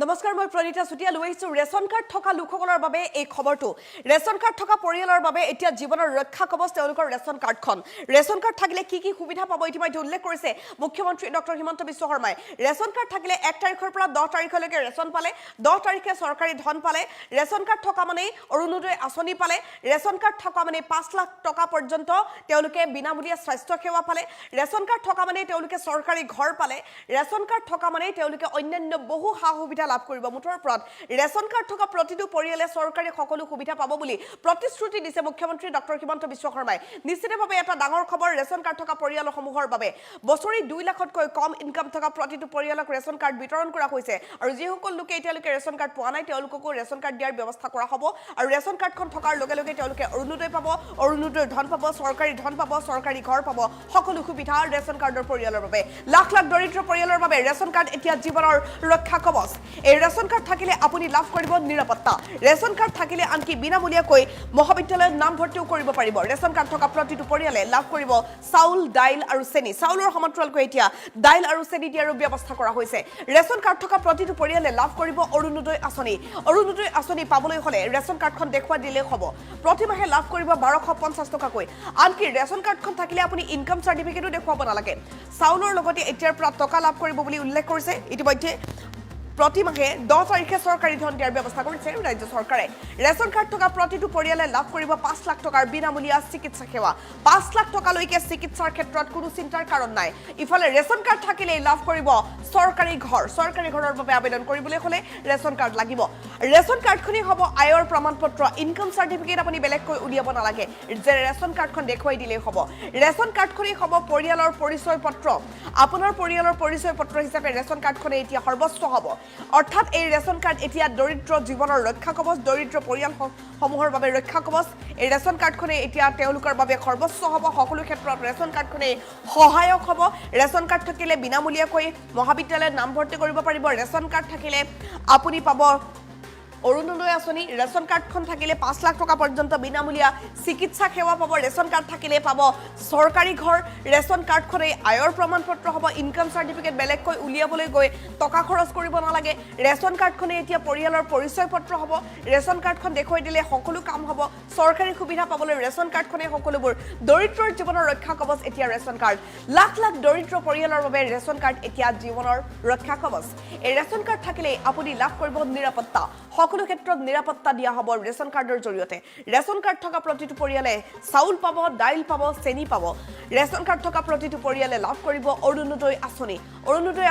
নমস্কাৰ মই প্ৰণীতা চুটিয়া লৈ আহিছো ৰেচন কাৰ্ড থকা লোকসকলৰ বাবে এই খবৰটো ৰেচন কাৰ্ড থকা পৰিয়ালৰ বাবে এতিয়া জীৱনৰ ৰক্ষা কবচ তেওঁলোকৰ ৰেচন কাৰ্ড থাকিলে কি সুবিধা পাব ইতিমধ্যে উল্লেখ কৰিছে মুখ্যমন্ত্ৰী ডক্টৰ হিমন্ত বিশ্ব শৰ্মাই ৰেচন কাৰ্ড থাকিলে 1 তাৰিখৰ পৰা 10 তাৰিখলৈকে ৰেচন পালে 10 তাৰিখে চৰকাৰী ধন পালে ৰেচন কাৰ্ড থকা মানে অৰুণোদয় আঁচনি পালে ৰেচন কাৰ্ড থকা মানে 5 লাখ টকা পৰ্যন্ত তেওঁলোকে বিনামূলীয়া স্বাস্থ্য সেৱা পালে ৰেচন কাৰ্ড থকা মানে তেওঁলোকে চৰকাৰী ঘৰ পালে ৰেচন কাৰ্ড থকা মানে তেওঁলোকে অন্যান্য বহু সুবিধা লাভ কৰিব মুঠৰ ওপৰত ৰেচন কাৰ্ড থকা প্ৰতিটো পৰিয়ালে চৰকাৰী সকলো সুবিধা পাব বুলি প্ৰতিশ্ৰুতি দিছে মুখ্যমন্ত্ৰী ডক্টৰ হিমন্ত বিশ্ব শৰ্মাই নিশ্চিতভাৱে এটা ডাঙৰ খবৰ ৰেচন কাৰ্ড থকা পৰিয়ালসমূহৰ বাবে বছৰি 2 লাখতকৈ কম ইনকাম থকা প্ৰতিটো পৰিয়ালক ৰেচন কাৰ্ড বিতৰণ কৰা হৈছে আৰু যিসকল লোকে এতিয়ালৈকে ৰেচন কাৰ্ড পোৱা নাই তেওঁলোককো ৰেচন কাৰ্ড দিয়াৰ ব্যৱস্থা কৰা হ'ব আৰু ৰেচন কাৰ্ডখন থকাৰ লগে লগে তেওঁলোকে অৰুণোদয় পাব অৰুণোদয়ৰ ধন পাব চৰকাৰী ধন পাব চৰকাৰী ঘৰ পাব সকলো সুবিধা ৰেচন কাৰ্ডৰ পৰিয়ালৰ বাবে লাখ লাখ দৰিদ্ৰ পৰিয়ালৰ বাবে ৰেচন কাৰ্ড এতিয়া জীৱনৰ ৰক্ষা কবচ এই ৰেচন কাৰ্ড থাকিলে আপুনি লাভ কৰিব নিৰাপত্তা ৰেচন কাৰ্ড থাকিলে আনকি বিনামূলীয়াকৈ মহাবিদ্যালয়ত নাম ভৰ্তিও কৰিব পাৰিব ৰেচন কাৰ্ড থকা প্ৰতিটো পৰিয়ালে লাভ কৰিব চাউল দাইল আৰু চেনি চাউলৰ সমান্তৰালকৈ এতিয়া দাইল আৰু চেনি দিয়াৰ ব্যৱস্থা কৰা হৈছে ৰেচন কাৰ্ড থকা প্ৰতিটো পৰিয়ালে লাভ কৰিব অৰুণোদয় আঁচনি পাবলৈ হলে ৰেচন কাৰ্ডখন দেখুৱা দিলে হ'ব প্ৰতিমাহে লাভ কৰিব 1250 টকাকৈ আনকি ৰেচন কাৰ্ডখন থাকিলে আপুনি ইনকাম চাৰ্টিফিকেটো দেখুৱাব নালাগে চাউলৰ লগতে এতিয়াৰ পৰা টকা লাভ কৰিব বুলি উল্লেখ কৰিছে ইতিমধ্যে প্ৰতিমাহে 10 তাৰিখে চৰকাৰী ধন দিয়াৰ ব্যৱস্থা কৰিছে ৰাজ্য চৰকাৰে ৰেচন কাৰ্ড থকা প্ৰতিটো পৰিয়ালে লাভ কৰিব 5 লাখ টকাৰ বিনামূলীয়া চিকিৎসা সেৱা 5 লাখ টকালৈকে চিকিৎসাৰ ক্ষেত্ৰত কোনো চিন্তাৰ কাৰণ নাই ইফালে ৰেচন কাৰ্ড থাকিলে লাভ কৰিব চৰকাৰী ঘৰৰ বাবে আবেদন কৰিবলৈ হলে ৰেচন কাৰ্ড লাগিব ৰেচন কাৰ্ডখনি হ'ব আয়ৰ প্ৰমাণপত্ৰ ইনকাম চাৰ্টিফিকেট আপুনি বেলেগকৈ উলিয়াব নালাগে যে ৰেচন কাৰ্ডখন দেখুৱাই দিলেই হ'ব ৰেচন কাৰ্ডখনি হ'ব পৰিয়ালৰ পৰিচয় পত্ৰ আপোনাৰ পৰিয়ালৰ পৰিচয় পত্ৰ হিচাপে ৰেচন কাৰ্ডখনে এতিয়া সৰ্বস্ব হ'ব অৰ্থাৎ এই ৰেচন কাৰ্ড এতিয়া দৰিদ্ৰ জীৱনৰ ৰক্ষা কবচ দৰিদ্ৰ পৰিয়ালসমূহৰ বাবে ৰক্ষা কবচ এই ৰেচন কাৰ্ডখনে এতিয়া তেওঁলোকৰ বাবে সৰ্বস্ব হ'ব সকলো ক্ষেত্ৰত ৰেচন কাৰ্ডখনে সহায়ক হ'ব ৰেচন কাৰ্ড থাকিলে বিনামূলীয়াকৈ মহাবিদ্যালয়ত নাম ভৰ্তি কৰিব পাৰিব ৰেচন কাৰ্ড থাকিলে আপুনি পাব অৰুণোদয় আঁচনি ৰেচন কাৰ্ডখন থাকিলে 5 লাখ টকা পৰ্যন্ত বিনামূলীয়া চিকিৎসা সেৱা পাব ৰেচন কাৰ্ড থাকিলে পাব চৰকাৰী ঘৰ ৰেচন কাৰ্ডখনে আয়ৰ প্ৰমাণপত্ৰ হ'ব ইনকাম চাৰ্টিফিকেট বেলেগকৈ উলিয়াবলৈ গৈ টকা খৰচ কৰিব নালাগে ৰেচন কাৰ্ডখনে এতিয়া পৰিয়ালৰ পৰিচয় পত্ৰ হ'ব ৰেচন কাৰ্ডখন দেখুৱাই দিলে সকলো কাম হ'ব চৰকাৰী সুবিধা পাবলৈ ৰেচন কাৰ্ডখনে সকলোবোৰ দৰিদ্ৰৰ জীৱনৰ ৰক্ষা কবচ এতিয়া ৰেচন কাৰ্ড লাখ লাখ দৰিদ্ৰ পৰিয়ালৰ বাবে ৰেচন কাৰ্ড এতিয়া জীৱনৰ ৰক্ষা কবচ এই ৰেচন কাৰ্ড থাকিলে আপুনি লাভ কৰিব নিৰাপত্তা সকলো ক্ষেত্ৰত নিৰাপত্তা দিয়া হ'ব ৰেচন কাৰ্ডৰ জৰিয়তে ৰেচন কাৰ্ড থকা প্ৰতিটো পৰিয়ালে চাউল পাব দাইল পাব চেনি পাব ৰেচন কাৰ্ড থকা প্ৰতিটো পৰিয়ালে লাভ কৰিব অৰুণোদয়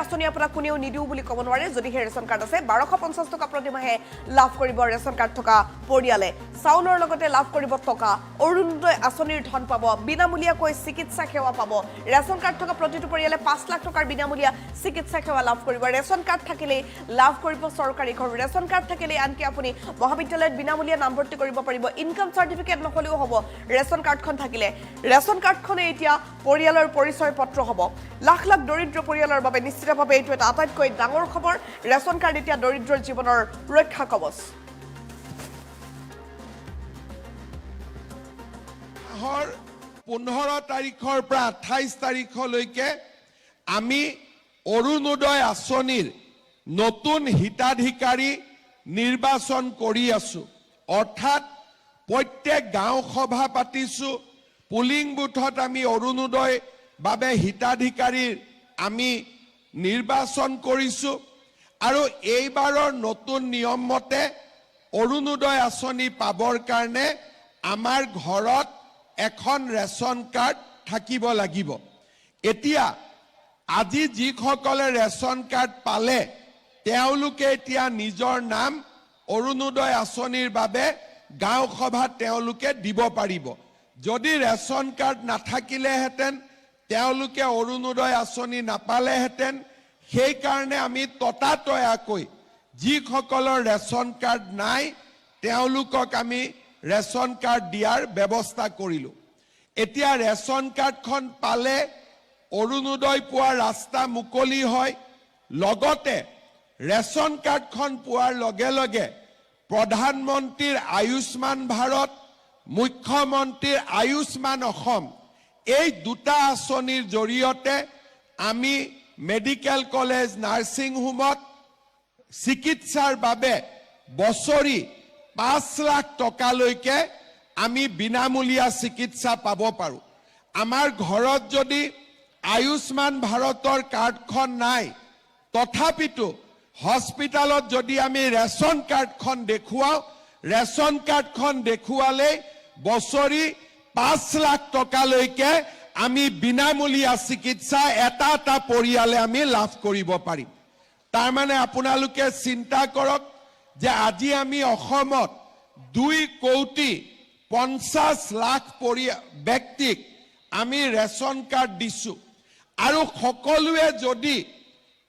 আঁচনি আপোনাক কোনেও নিদিও বুলি ক'ব নোৱাৰে যদিহে ৰেচন কাৰ্ড আছে 1250 টকা প্ৰতিমাহে লাভ কৰিব ৰেচন কাৰ্ড থকা পৰিয়ালে চাউলৰ লগতে লাভ কৰিব টকা অৰুণোদয় আঁচনিৰ ধন পাব বিনামূলীয়াকৈ চিকিৎসা সেৱা পাব ৰেচন কাৰ্ড থকা প্ৰতিটো পৰিয়ালে 5 লাখ টকাৰ বিনামূলীয়া চিকিৎসা সেৱা লাভ কৰিব ৰেচন কাৰ্ড থাকিলে লাভ কৰিব চৰকাৰী ঘৰ ৰেচন কাৰ্ড থাকিলে আনকি আপুনি মহাবিদ্যালয়ত বিনামূলীয়া নাম ভৰ্তি কৰিব পাৰিব ইনকাম চাৰ্টিফিকেট নহলেও হ'ব ৰেচন কাৰ্ডখন থাকিলে ৰেচন কাৰ্ডখনে এতিয়া পৰিয়ালৰ পৰিচয় পত্ৰ হ'ব লাখ লাখ দৰিদ্ৰ পৰিয়ালৰ বাবে নিশ্চিতভাৱে এইটো এটা আটাইতকৈ ডাঙৰ খবৰ ৰেচন কাৰ্ড এতিয়া দৰিদ্ৰৰ জীৱনৰ ৰক্ষা কবচ 15 তাৰিখৰ পৰা 28 তাৰিখলৈকে আমি অৰুণোদয় আঁচনিৰ নতুন হিতাধিকাৰী নিৰ্বাচন কৰি আছো অৰ্থাৎ প্ৰত্যেক গাঁও সভা পাতিছো পুলিং বুথত আমি অৰুণোদয় বাবে হিতাধিকাৰীৰ আমি নিৰ্বাচন কৰিছো আৰু এইবাৰৰ নতুন নিয়ম মতে অৰুণোদয় আঁচনি পাবৰ কাৰণে আমাৰ ঘৰত এখন ৰেচন কাৰ্ড থাকিব লাগিব এতিয়া আজি যিসকলে ৰেচন কাৰ্ড পালে তেওঁলোকে এতিয়া নিজৰ নাম অৰুণোদয় আঁচনিৰ বাবে গাঁও সভাত তেওঁলোকে দিব পাৰিব যদি ৰেচন কাৰ্ড নাথাকিলেহেঁতেন তেওঁলোকে অৰুণোদয় আঁচনি নাপালেহেঁতেন সেই কাৰণে আমি ততাতয়াকৈ যিসকলৰ ৰেচন কাৰ্ড নাই তেওঁলোকক আমি ৰেচন কাৰ্ড দিয়াৰ ব্যৱস্থা কৰিলো এতিয়া ৰেচন কাৰ্ডখন পালে অৰুণোদয় পোৱাৰ ৰাস্তা মুকলি হয় লগতে ৰেচন কাৰ্ডখন পোৱাৰ লগে লগে প্ৰধানমন্ত্ৰীৰ আয়ুষ্মান ভাৰত মুখ্যমন্ত্ৰীৰ আয়ুষ্মান অসম এই দুটা আঁচনিৰ জৰিয়তে আমি মেডিকেল কলেজ নাৰ্ছিং হোমত চিকিৎসাৰ বাবে বছৰি 5 লাখ টকালৈকে আমি বিনামূলীয়া চিকিৎসা পাব পাৰোঁ। আমাৰ ঘৰত যদি আয়ুষ্মান ভাৰতৰ কাৰ্ডখন নাই, তথাপিতো হস্পিটালত যদি আমি ৰেচন কাৰ্ডখন দেখুৱাওঁ, ৰেচন কাৰ্ডখন দেখুৱালে বছৰি 5 লাখ টকালৈকে আমি বিনামূলীয়া চিকিৎসা এটা এটা পৰিয়ালে আমি লাভ কৰিব পাৰিম। তাৰ মানে আপোনালোকে চিন্তা কৰক যে আজি আমি অসমত 2,50,00,000 ব্যক্তিক আমি ৰেচন কাৰ্ড দিছো, আৰু সকলোৱে যদি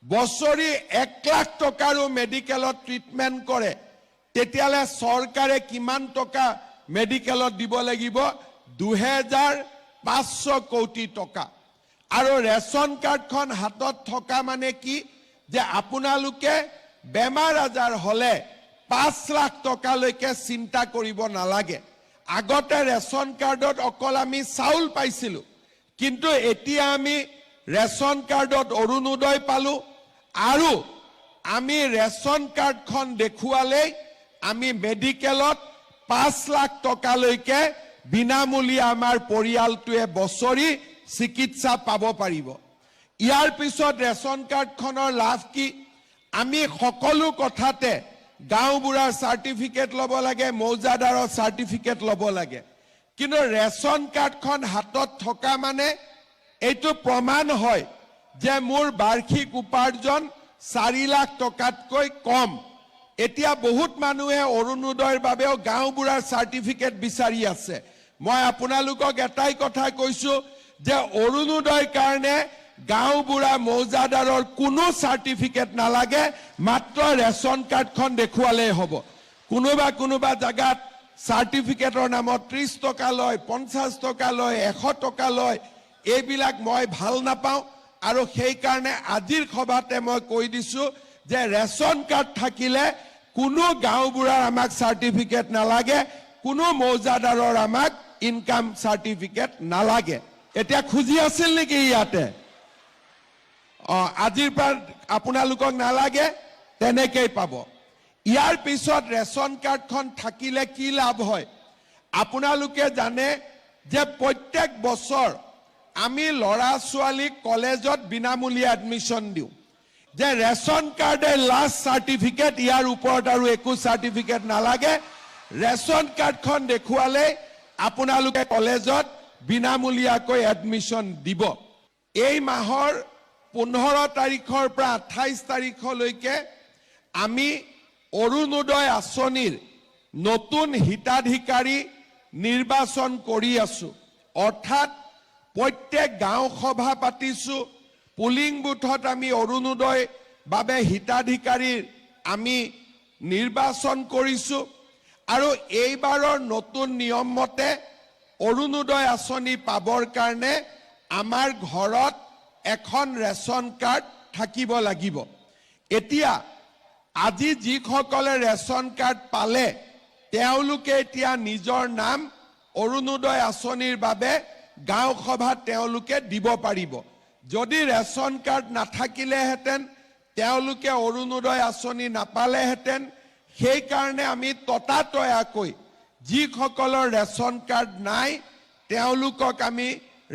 বছৰি 1 লাখ টকাৰো মেডিকেলত ট্ৰিটমেণ্ট কৰে, তেতিয়াহ'লে চৰকাৰে কিমান টকা মেডিকেলত দিব লাগিব? 2,500 কোটি টকা। আৰু ৰেচন কাৰ্ডখন হাতত থকা মানে কি, যে আপোনালোকে বেমাৰ আজাৰ হ'লে 5 লাখ টকালৈকে চিন্তা কৰিব নালাগে। আগতে ৰেচন কাৰ্ডত অকল আমি চাউল পাইছিলোঁ, কিন্তু এতিয়া আমি ৰেচন কাৰ্ডত অৰুণোদয় পালোঁ, আৰু আমি ৰেচন কাৰ্ডখন দেখুৱালেই আমি মেডিকেলত 5 লাখ টকালৈকে বিনামূলীয়া আমাৰ পৰিয়ালটোৱে বছৰি চিকিৎসা পাব পাৰিব। ইয়াৰ পিছত ৰেচন কাৰ্ডখনৰ লাভ কি? আমি সকলো কথাতে গাঁওবুঢ়াৰ চাৰ্টিফিকেট ল'ব লাগে, মৌজাদাৰৰ চাৰ্টিফিকেট ল'ব লাগে, কিন্তু ৰেচন কাৰ্ডখন হাতত থকা মানে এইটো প্ৰমাণ হয় যে মোৰ বাৰ্ষিক উপাৰ্জন 4 লাখ টকাতকৈ কম। এতিয়া বহুত মানুহে অৰুণোদয়ৰ বাবেও গাঁওবুঢ়াৰ চাৰ্টিফিকেট বিচাৰি আছে। মই আপোনালোকক এটাই কথা কৈছো যে অৰুণোদয়ৰ কাৰণে গাঁওবুঢ়া মৌজাদাৰৰ কোনো চাৰ্টিফিকেট নালাগে, মাত্ৰ ৰেচন কাৰ্ডখন দেখুৱালেই হ'ব। কোনোবা জাগাত চাৰ্টিফিকেটৰ নামত 30 টকা লয়, 50 টকা লয়, 100 টকা লয়। এইবিলাক মই ভাল নাপাওঁ, আৰু সেইকাৰণে আজিৰ সভাতে মই কৈ দিছো যে ৰেচন কাৰ্ড থাকিলে কোনো গাঁওবুঢ়াৰ আমাক চাৰ্টিফিকেট নালাগে, কোনো মৌজাদাৰৰ আমাক ইনকাম চাৰ্টিফিকেট নালাগে। এতিয়া খুজি আছিল নেকি ইয়াতে? আজিৰ পৰা আপোনালোকক নালাগে, তেনেকেই পাব। ইয়াৰ পিছত ৰেচন কাৰ্ডখন থাকিলে কি লাভ হয়? আপোনালোকে জানে যে প্ৰত্যেক বছৰ আমি ল'ৰা ছোৱালীক কলেজত বিনামূলীয়া এডমিশ্যন দিওঁ। যে ৰেচন কাৰ্ডে লাষ্ট চাৰ্টিফিকেট, ইয়াৰ ওপৰত আৰু একো চাৰ্টিফিকেট নালাগে। ৰেচন কাৰ্ডখন দেখুৱালে আপোনালোকে কলেজত বিনামূলীয়াকৈ এডমিশ্যন দিব। এই মাহৰ 15 তাৰিখৰ পৰা 28 তাৰিখলৈকে আমি অৰুণোদয় আঁচনিৰ নতুন হিতাধিকাৰী নিৰ্বাচন কৰি আছো। অৰ্থাৎ প্ৰত্যেক গাঁও সভা পাতিছো, পুলিং বুথত আমি অৰুণোদয় বাবে হিতাধিকাৰীৰ আমি নিৰ্বাচন কৰিছো, আৰু এইবাৰৰ নতুন নিয়ম মতে অৰুণোদয় আঁচনি পাবৰ কাৰণে আমাৰ ঘৰত এখন ৰেচন কাৰ্ড থাকিব লাগিব। এতিয়া আজি যিসকলে ৰেচন কাৰ্ড পালে, তেওঁলোকে এতিয়া নিজৰ নাম অৰুণোদয় আঁচনিৰ বাবে গাঁও সভাত তেওঁলোকে দিব পাৰিব। যদি ৰেচন কাৰ্ড নাথাকিলেহেঁতেন, তেওঁলোকে অৰুণোদয় আঁচনি নাপালেহেঁতেন। সেইকাৰণে আমি ততাতৈয়াকৈ যিসকলৰ ৰেচন কাৰ্ড নাই, তেওঁলোকক আমি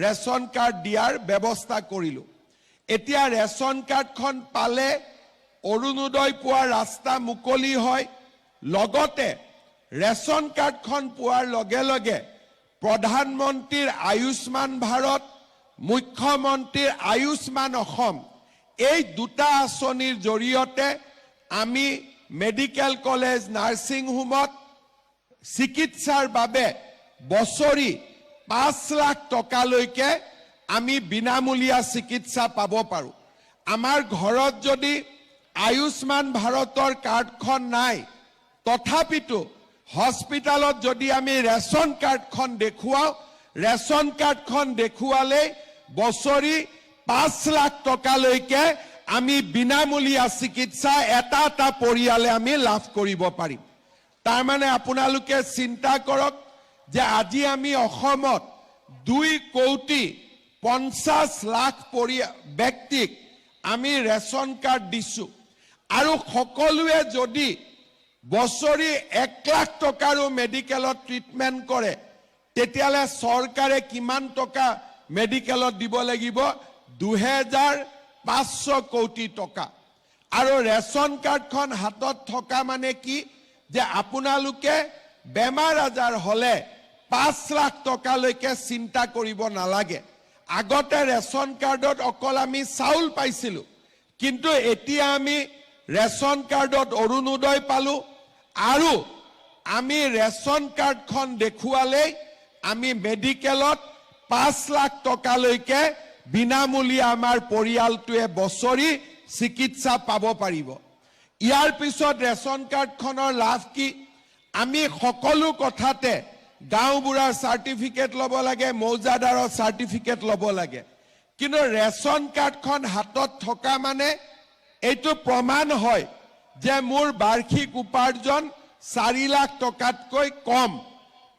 ৰেচন কাৰ্ড দিয়াৰ ব্যৱস্থা কৰিলোঁ। এতিয়া ৰেচন কাৰ্ডখন পালে অৰুণোদয় পোৱাৰ ৰাস্তা মুকলি হয়। লগতে ৰেচন কাৰ্ডখন পোৱাৰ লগে লগে প্ৰধানমন্ত্ৰীৰ আয়ুষ্মান ভাৰত, মুখ্যমন্ত্ৰীৰ আয়ুষ্মান অসম, এই দুটা আঁচনিৰ জৰিয়তে আমি মেডিকেল কলেজ, নাৰ্ছিং হোমত চিকিৎসাৰ বাবে বছৰি 5 লাখ টকালৈকে আমি বিনামূলীয়া চিকিৎসা পাব পাৰোঁ। আমাৰ ঘৰত যদি আয়ুষ্মান ভাৰতৰ কাৰ্ডখন নাই, তথাপিতো হস্পিটালত যদি আমি ৰেচন কাৰ্ডখন দেখুৱাওঁ, ৰেচন কাৰ্ডখন দেখুৱালে বছৰি 5 লাখ টকালৈকে আমি বিনামূলীয়া চিকিৎসা এটা এটা পৰিয়ালে আমি লাভ কৰিব পাৰিম। তাৰ মানে আপোনালোকে চিন্তা কৰক যে আজি আমি অসমত 2,50,00,000 ব্যক্তিক আমি ৰেচন কাৰ্ড দিছো, আৰু সকলোৱে যদি বছৰি 1 লাখ টকাৰো মেডিকেলত ট্ৰিটমেণ্ট কৰে তেতিয়ালে চৰকাৰে কিমান টকা মেডিকেলত দিব লাগিব 2500 কোটি টকা আৰু ৰেচন কাৰ্ডখন হাতত থকা মানে কি যে আপোনালোকে বেমাৰ আজাৰ হলে 5 লাখ টকালৈকে চিন্তা কৰিব নালাগে আগতে ৰেচন কাৰ্ডত অকল আমি চাউল পাইছিলো কিন্তু এতিয়া আমি ৰেচন কাৰ্ডত অৰুণোদয় পালো আৰু আমি ৰেচন কাৰ্ডখন দেখুৱালে আমি মেডিকেলত 5 লাখ টকালৈকে বিনামূলীয়া আমাৰ পৰিয়ালটোৱে বছৰি চিকিৎসা পাব পাৰিব ইয়াৰ পিছত ৰেচন কাৰ্ডখনৰ লাভ কি আমি সকলো কথাতে গাঁওবুঢ়াৰ চাৰ্টিফিকেট ল'ব লাগে মৌজাদাৰৰ চাৰ্টিফিকেট ল'ব লাগে কিন্তু ৰেচন কাৰ্ডখন হাতত থকা মানে এইটো প্ৰমাণ হয় যে মোৰ বাৰ্ষিক উপাৰ্জন 4 লাখ টকাতকৈ কম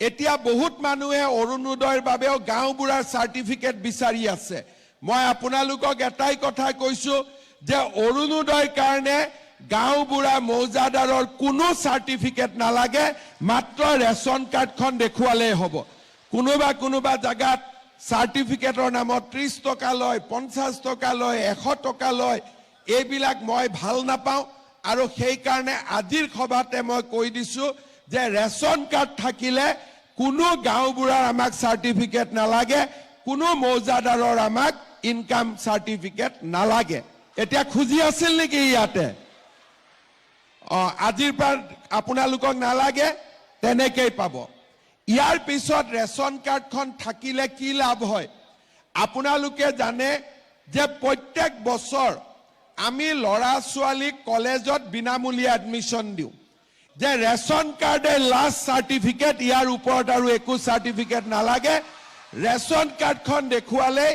এতিয়া বহুত মানুহে অৰুণোদয়ৰ বাবেও গাঁওবুঢ়াৰ চাৰ্টিফিকেট বিচাৰি আছে মই আপোনালোকক এটাই কথা কৈছো যে অৰুণোদয়ৰ কাৰণে গাঁওবুঢ়া মৌজাদাৰৰ কোনো চাৰ্টিফিকেট নালাগে মাত্ৰ ৰেচন কাৰ্ডখন দেখুৱালেই হ'ব কোনোবা জাগাত চাৰ্টিফিকেটৰ নামত 30 টকা লয় 50 টকা লয় 100 টকা লয় এইবিলাক মই ভাল নাপাওঁ আৰু সেই কাৰণে আজিৰ সভাতে মই কৈ দিছো যে ৰেচন কাৰ্ড থাকিলে কোনো গাঁওবুঢ়াৰ আমাক চাৰ্টিফিকেট নালাগে কোনো মৌজাদাৰৰ আমাক ইনকাম চাৰ্টিফিকেট নালাগে এতিয়া খুজি আছিল নেকি ইয়াতে আজিৰ পৰা আপোনালোকক নালাগে তেনেকৈ পাব ইয়াৰ পিছত ৰেচন কাৰ্ডখন থাকিলে কি লাভ হয় আপোনালোকে জানে যে প্ৰত্যেক বছৰ আমি লৰা ছোৱালীক কলেজত বিনামূলীয়া এডমিশন দিওঁ যে ৰেচন কাৰ্ডে লাষ্ট চাৰ্টিফিকেট ইয়াৰ ওপৰত আৰু একো চাৰ্টিফিকেট নালাগে ৰেচন কাৰ্ডখন দেখুৱালে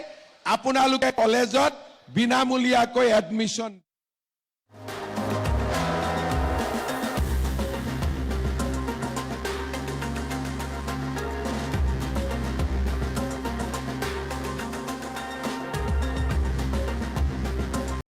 আপোনালোকে কলেজত বিনামূলীয়াকৈ এডমিশন